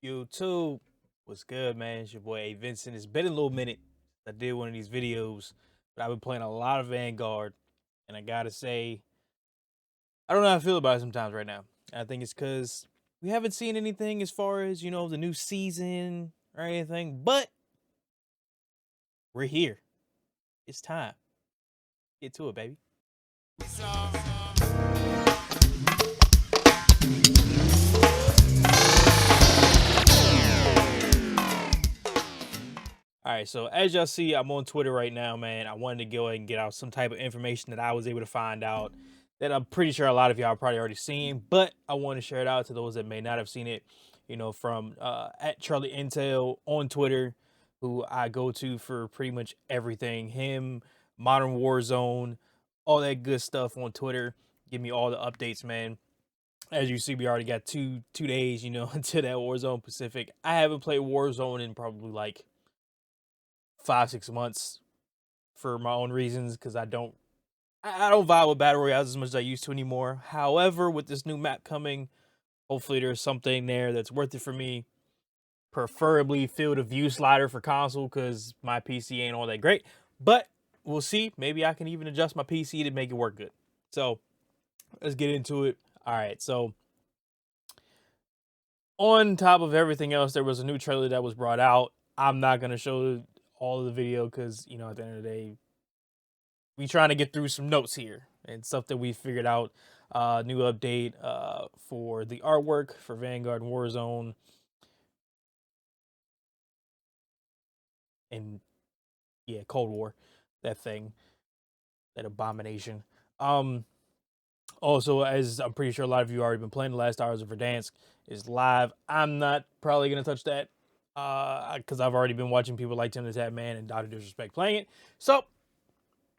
YouTube, what's good, man? It's your boy Vincent. It's been a little minute since I did one of these videos, but I've been playing a lot of Vanguard, and I gotta say, I don't know how I feel about it sometimes right now. I think it's because we haven't seen anything as far as, the new season or anything, but we're here. It's time. Get to it, baby. All right, so as y'all see, I'm on Twitter right now, man. I wanted to go ahead and get out some type of information that I was able to find out that I'm pretty sure a lot of y'all are probably already seen, but I want to share it out to those that may not have seen it, from at Charlie Intel on Twitter, who I go to for pretty much everything. Him, Modern Warzone, all that good stuff on Twitter. Give me all the updates, man. As you see, we already got two days, until that Warzone Pacific. I haven't played Warzone in probably like 5-6 months for my own reasons, because I don't vibe with battle royales as much as I used to anymore. However, with this new map coming, hopefully there's something there that's worth it for me. Preferably field of view slider for console, because my PC ain't all that great. But we'll see. Maybe I can even adjust my PC to make it work good. So let's get into it. All right, so on top of everything else, there was a new trailer that was brought out. I'm not going to show all of the video because, at the end of the day, we trying to get through some notes here and stuff that we figured out. New update for the artwork for Vanguard and Warzone. And yeah, Cold War, that thing, that abomination. Also, as I'm pretty sure a lot of you already been playing, The Last Hours of Verdansk is live. I'm not probably gonna touch that because I've already been watching people like Tim the Tap Man and Dr. Disrespect playing it. So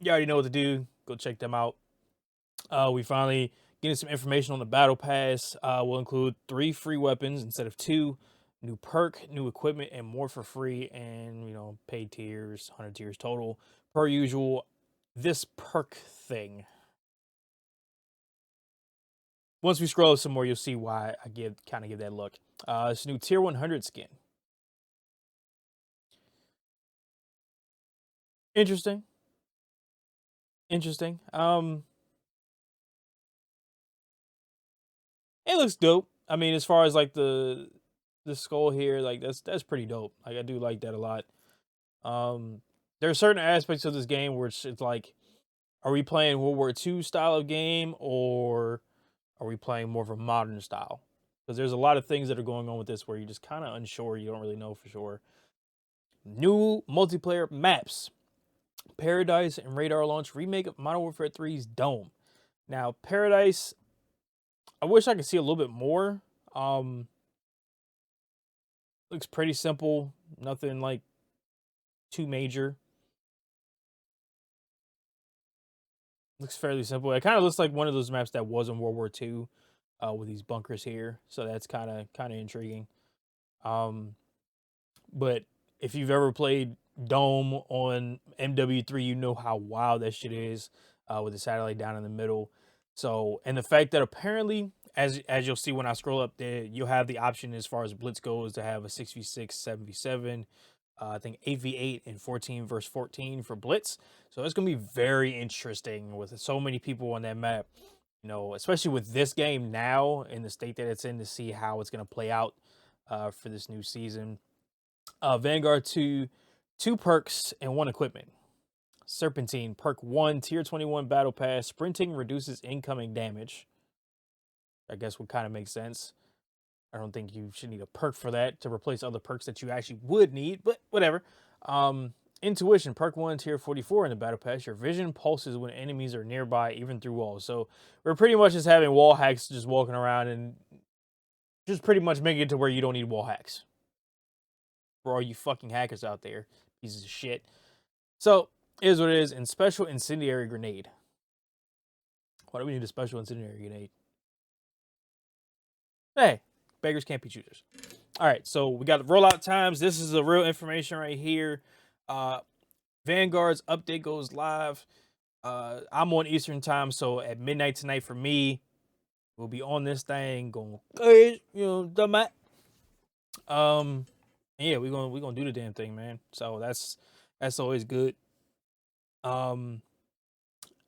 you already know what to do. Go check them out. We finally getting some information on the battle pass. Will include 3 free weapons instead of 2, new perk, new equipment, and more for free. And paid tiers, 100 tiers total per usual. This perk thing. Once we scroll some more, you'll see why I kind of give that look. It's a new tier 100 skin. Interesting. It looks dope. I mean, as far as like the skull here, like that's pretty dope. Like I do like that a lot. There are certain aspects of this game where it's like, are we playing World War II style of game, or are we playing more of a modern style? Because there's a lot of things that are going on with this where you're just kind of unsure. You don't really know for sure. New multiplayer maps. Paradise and Radar launch remake of Modern Warfare 3's Dome. Now, Paradise, I wish I could see a little bit more. Looks pretty simple. Nothing like too major. Looks fairly simple. It kind of looks like one of those maps that was in World War II, with these bunkers here. So that's kind of intriguing. But if you've ever played Dome on MW3, you know how wild that shit is, with the satellite down in the middle. So, and the fact that apparently, as you'll see when I scroll up there, you'll have the option as far as Blitz goes to have a 6v6, 7v7, I think 8v8 and 14 versus 14 for Blitz. So it's going to be very interesting with so many people on that map, especially with this game now in the state that it's in, to see how it's going to play out for this new season. Vanguard 2, 2 perks and 1 equipment. Serpentine, perk 1, tier 21 battle pass. Sprinting reduces incoming damage. I guess would kind of make sense. I don't think you should need a perk for that to replace other perks that you actually would need, but whatever. Intuition, perk 1, tier 44 in the battle pass. Your vision pulses when enemies are nearby, even through walls. So we're pretty much just having wall hacks, just walking around and just pretty much making it to where you don't need wall hacks. For all you fucking hackers out there, pieces of shit. So, it is what it is. And special incendiary grenade. Why do we need a special incendiary grenade? Hey, beggars can't be choosers. All right, so we got the rollout times. This is the real information right here. Vanguard's update goes live. I'm on Eastern time, so at midnight tonight for me, we'll be on this thing going crazy, the map. Yeah, we're gonna do the damn thing, man. So that's always good. Um,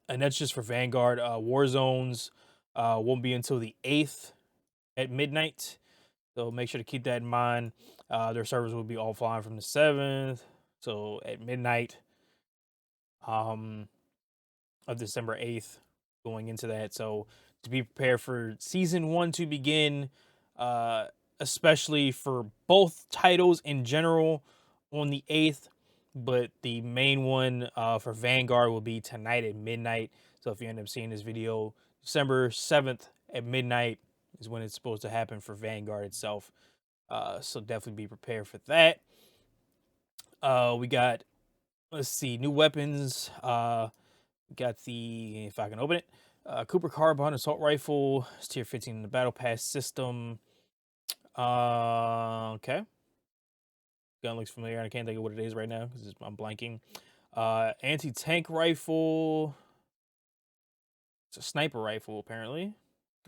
and that's just for Vanguard. Warzones won't be until the 8th at midnight. So make sure to keep that in mind. Their servers will be offline from the 7th. So at midnight um, of December 8th, going into that. So to be prepared for season 1 to begin, uh, especially for both titles in general on the 8th. But the main one for Vanguard will be tonight at midnight. So if you end up seeing this video, December 7th at midnight is when it's supposed to happen for Vanguard itself. So definitely be prepared for that. We got, let's see, new weapons. Got the, if I can open it, Cooper Carbine Assault Rifle. It's tier 15 in the Battle Pass system. Okay. Gun looks familiar. I can't think of what it is right now because I'm blanking. Anti-tank rifle. It's a sniper rifle, apparently.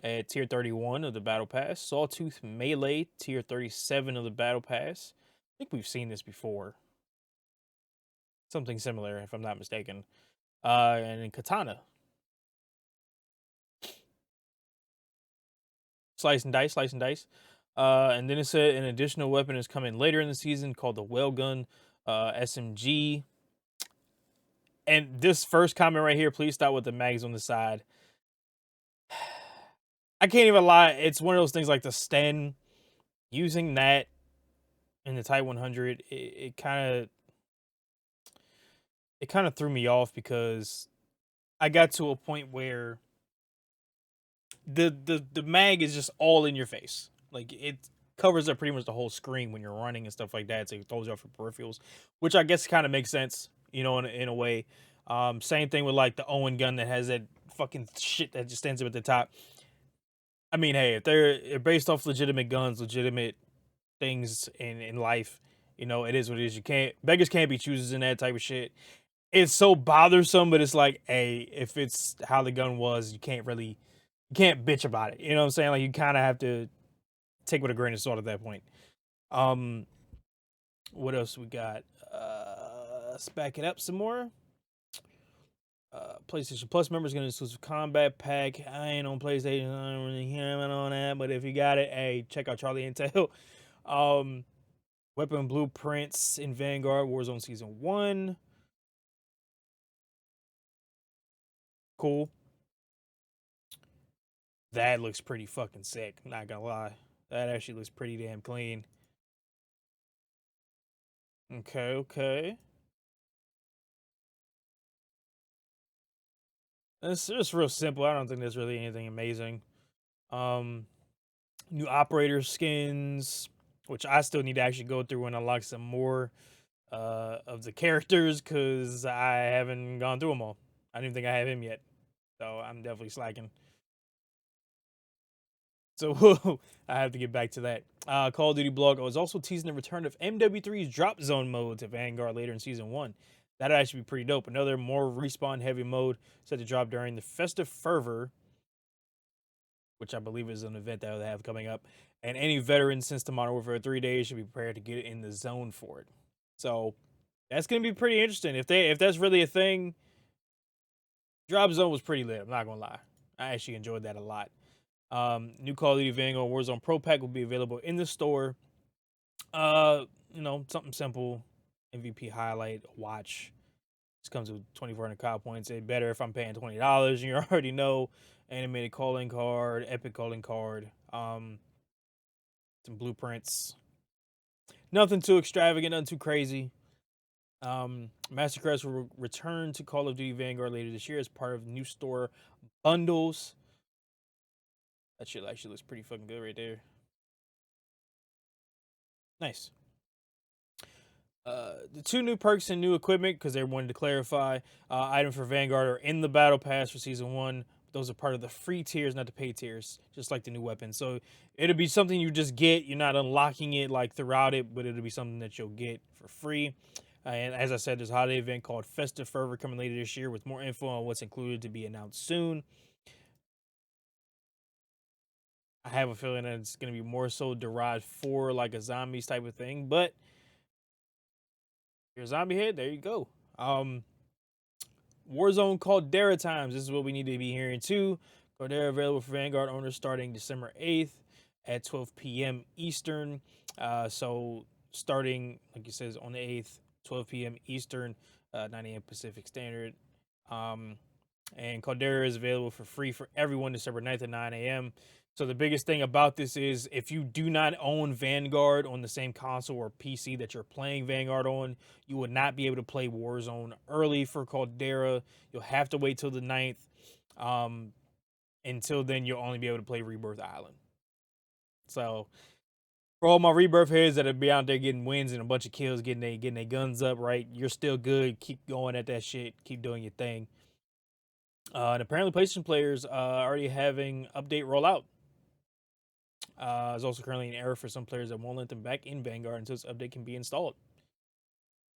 At tier 31 of the Battle Pass. Sawtooth Melee, tier 37 of the Battle Pass. I think we've seen this before. Something similar, if I'm not mistaken. And then Katana. Slice and dice, slice and dice. And then it said an additional weapon is coming later in the season called the Whalegun SMG. And this first comment right here, please stop with the mags on the side. I can't even lie. It's one of those things like the Sten, using that in the Type 100, it kind of threw me off because I got to a point where the mag is just all in your face. Like, it covers up pretty much the whole screen when you're running and stuff like that. So it throws you off your peripherals, which I guess kind of makes sense, you know, in a way. Same thing with like the Owen gun that has that fucking shit that just stands up at the top. I mean, hey, if they're based off legitimate guns, legitimate things in life, you know, it is what it is. You can't, beggars can't be choosers in that type of shit. It's so bothersome, but it's like, hey, if it's how the gun was, you can't bitch about it. You know what I'm saying? Like, you kind of have to take with a grain of salt at that point. What else we got? Let's back it up some more. PlayStation Plus members gonna exclusive combat pack. I ain't on PlayStation. I don't really hear on that, but if you got it, hey, check out Charlie Intel. Weapon blueprints in Vanguard Warzone Season 1. Cool. That looks pretty fucking sick. Not gonna lie. That actually looks pretty damn clean. Okay, okay. It's just real simple. I don't think there's really anything amazing. New operator skins, which I still need to actually go through and unlock some more of the characters because I haven't gone through them all. I don't even think I have him yet, so I'm definitely slacking. So I have to get back to that. Call of Duty Blog was also teasing the return of MW3's Drop Zone mode to Vanguard later in Season 1. That'd actually be pretty dope. Another more respawn heavy mode set to drop during the Festive Fervor, which I believe is an event that they have coming up. And any veterans since the Modern Warfare 3 days should be prepared to get in the zone for it. So that's gonna be pretty interesting. If that's really a thing, Drop Zone was pretty lit. I'm not gonna lie. I actually enjoyed that a lot. New Call of Duty Vanguard Warzone Pro Pack will be available in the store. You know, something simple. MVP highlight, watch. This comes with 2,400 COD points. It's better if I'm paying $20. You already know. Animated calling card, epic calling card. Some blueprints. Nothing too extravagant, nothing too crazy. Mastercraft will return to Call of Duty Vanguard later this year as part of new store bundles. That shit actually looks pretty fucking good right there. Nice. The two new perks and new equipment, because they wanted to clarify, items for Vanguard are in the Battle Pass for Season 1. Those are part of the free tiers, not the pay tiers, just like the new weapons. So it'll be something you just get. You're not unlocking it like throughout it, but it'll be something that you'll get for free. And as I said, there's a holiday event called Festive Fervor coming later this year with more info on what's included to be announced soon. I have a feeling that it's going to be more so derived for like a zombies type of thing. But if you're a zombie head, there you go. Warzone Caldera times. This is what we need to be hearing too. Caldera available for Vanguard owners starting December 8th at 12 p.m. Eastern. So starting, like it says, on the 8th, 12 p.m. Eastern, 9 a.m. Pacific Standard. And Caldera is available for free for everyone December 9th at 9 a.m. So the biggest thing about this is if you do not own Vanguard on the same console or PC that you're playing Vanguard on, you will not be able to play Warzone early for Caldera. You'll have to wait till the 9th. Until then, you'll only be able to play Rebirth Island. So for all my Rebirth heads that be out there getting wins and a bunch of kills, getting their guns up, right? You're still good. Keep going at that shit. Keep doing your thing. And apparently, PlayStation players are already having update rollout. There's also currently an error for some players that won't let them back in Vanguard until this update can be installed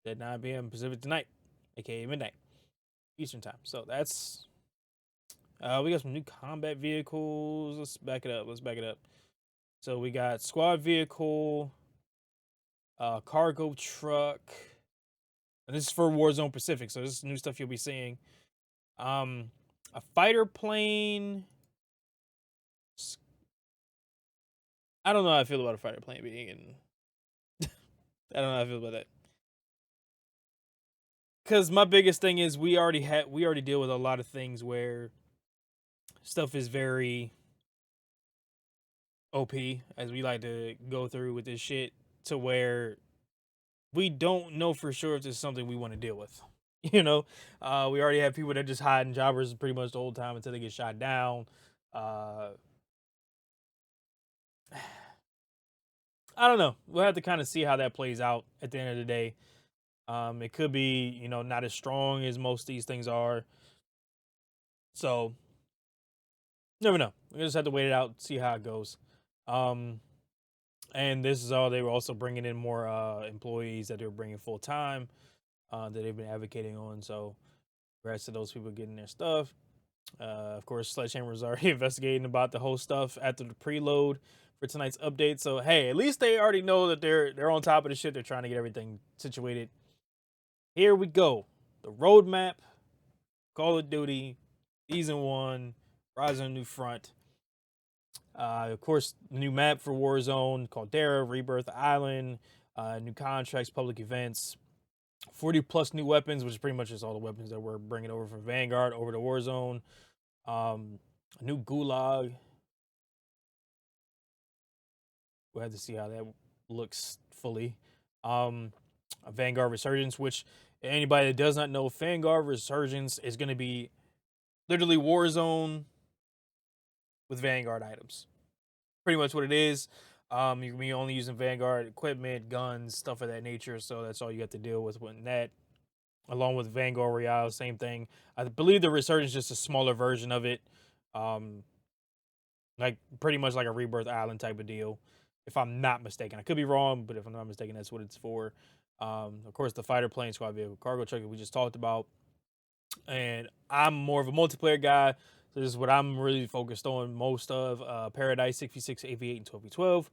at 9 p.m. Pacific tonight, aka midnight Eastern time. So that's we got some new combat vehicles. Let's back it up. So we got squad vehicle, cargo truck, and this is for Warzone Pacific. So this is new stuff you'll be seeing. A fighter plane. I don't know how I feel about a fighter plane being in. I don't know how I feel about that. Because my biggest thing is we already deal with a lot of things where stuff is very OP, as we like to go through with this shit, to where we don't know for sure if this is something we want to deal with. You know, we already have people that just hide in jobbers pretty much the whole time until they get shot down. I don't know. We'll have to kind of see how that plays out at the end of the day. It could be, not as strong as most of these things are. So, never know. We just have to wait it out, see how it goes. And this is all. They were also bringing in more employees that they were bringing full time that they've been advocating on. So, congrats to those people getting their stuff. Of course, Sledgehammer was already investigating about the whole stuff after the preload for tonight's update. So, hey, at least they already know that they're on top of the shit. They're trying to get everything situated. Here we go. The roadmap, Call of Duty, Season 1, Rising New Front. Of course, the new map for Warzone, Caldera, Rebirth Island, new contracts, public events, 40 plus new weapons, which is pretty much just all the weapons that we're bringing over from Vanguard over to Warzone. A new Gulag. We'll have to see how that looks fully. A Vanguard Resurgence, which anybody that does not know, Vanguard Resurgence is going to be literally Warzone with Vanguard items. Pretty much what it is. You're going to be only using Vanguard equipment, guns, stuff of that nature. So that's all you have to deal with that. Along with Vanguard Royale, same thing. I believe the Resurgence is just a smaller version of it. Like pretty much like a Rebirth Island type of deal, if I'm not mistaken. I could be wrong, but if I'm not mistaken, that's what it's for. Of course, the fighter plane, squad vehicle, cargo truck that we just talked about. And I'm more of a multiplayer guy. So this is what I'm really focused on most of. Paradise, 6v6, 8v8, and 12v12.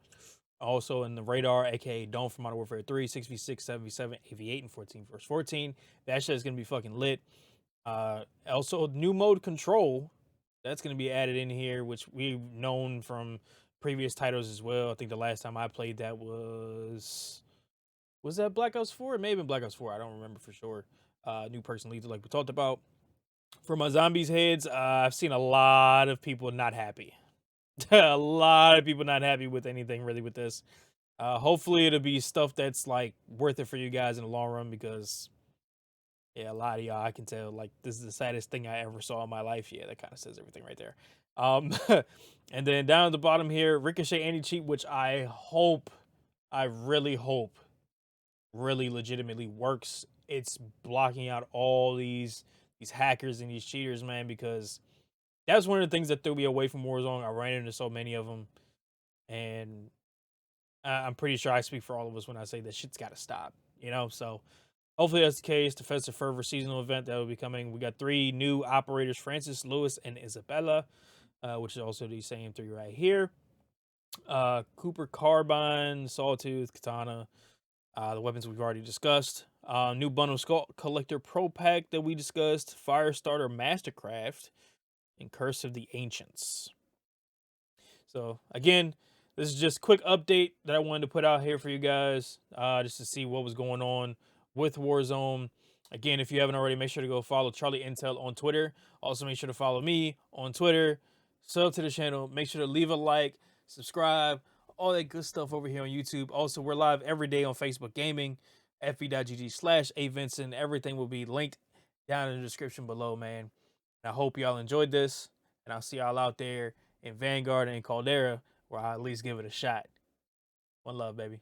Also in the radar, aka Dome from Modern Warfare 3, 6v6, 7v7, 8v8, and 14 vs 14. That shit is going to be fucking lit. Also, new mode control. That's going to be added in here, which we've known from previous titles as well. I think the last time I played that was that Black Ops 4? It may have been Black Ops 4. I don't remember for sure. New person leader, like we talked about. For my zombies heads, I've seen a lot of people not happy. A lot of people not happy with anything really with this. Hopefully it'll be stuff that's like worth it for you guys in the long run, because yeah, a lot of y'all, I can tell, like, this is the saddest thing I ever saw in my life. Yeah, that kind of says everything right there. And then down at the bottom here, Ricochet Anti-Cheat, which I really hope, really legitimately works. It's blocking out all these hackers and these cheaters, man, because that's one of the things that threw me away from Warzone. I ran into so many of them, and I'm pretty sure I speak for all of us when I say that shit's got to stop, So hopefully that's the case. The Festive Fervor seasonal event that will be coming. We got 3 new operators, Francis, Lewis, and Isabella, which is also the same 3 right here. Cooper Carbine, Sawtooth, Katana, the weapons we've already discussed. New Bundle Skull Collector Pro Pack that we discussed. Firestarter Mastercraft, and Curse of the Ancients. So again, this is just a quick update that I wanted to put out here for you guys, just to see what was going on with Warzone. Again, if you haven't already, make sure to go follow Charlie Intel on Twitter. Also, make sure to follow me on Twitter. Sub to the channel. Make sure to leave a like, subscribe, all that good stuff over here on YouTube. Also, we're live every day on Facebook Gaming, fb.gg/avinson. Everything will be linked down in the description below, man. And I hope y'all enjoyed this, and I'll see y'all out there in Vanguard and Caldera, where I'll at least give it a shot. One love, baby.